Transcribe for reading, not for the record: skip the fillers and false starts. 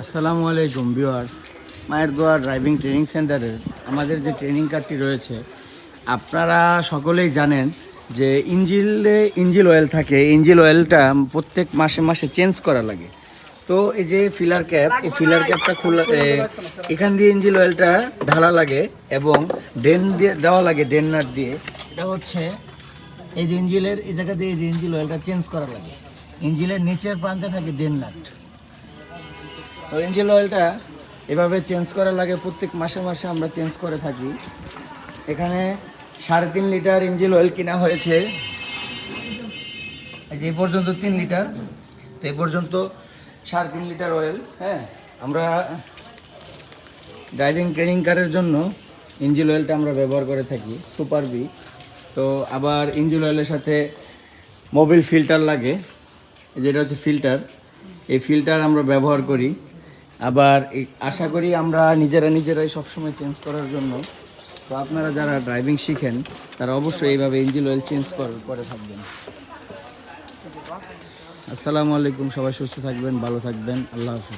আসসালামু আলাইকুম ভিউয়ার্স, মায়ের দোয়া ড্রাইভিং ট্রেনিং সেন্টারের আমাদের যে ট্রেনিং কার্ডটি রয়েছে, আপনারা সকলেই জানেন যে ইঞ্জিল অয়েল থাকে। ইঞ্জিল অয়েলটা প্রত্যেক মাসে মাসে চেঞ্জ করা লাগে। তো এই যে ফিলার ক্যাপ, এই ফিলার ক্যাপটা খোলা, এখান দিয়ে ইঞ্জিল অয়েলটা ঢালা লাগে এবং ড্রেন দিয়ে দেওয়া লাগে, ড্রেন নাট দিয়ে। এটা হচ্ছে এই যে ইঞ্জিলের এই জায়গা দিয়ে এই যে ইঞ্জিল অয়েলটা চেঞ্জ করা লাগে। ইঞ্জিলের নিচের প্রান্তে থাকে ড্রেন নাট। তো ইঞ্জিন অয়েলটা এভাবে চেঞ্জ করা লাগে, প্রত্যেক মাসে মাসে আমরা চেঞ্জ করে থাকি। এখানে 3.5 লিটার ইঞ্জিন অয়েল কেনা হয়েছে। এই যে এই পর্যন্ত 3 লিটার, তো এই পর্যন্ত 3.5 লিটার অয়েল। হ্যাঁ, আমরা ড্রাইভিং ট্রেনিং কারের জন্য ইঞ্জিন অয়েলটা আমরা ব্যবহার করে থাকি, সুপার বি। তো আবার ইঞ্জিন অয়েলের সাথে মোবিল ফিল্টার লাগে, যেটা হচ্ছে ফিল্টার। এই ফিল্টার আমরা ব্যবহার করি। আবার আশা করি আমরা নিজেরাই সবসময় চেঞ্জ করার জন্য। তো আপনারা যারা ড্রাইভিং শিখেন তারা অবশ্যই এইভাবে ইঞ্জিন অয়েল চেঞ্জ করে থাকবেন। আসসালামু আলাইকুম, সবাই সুস্থ থাকবেন, ভালো থাকবেন, আল্লাহ হাফিজ।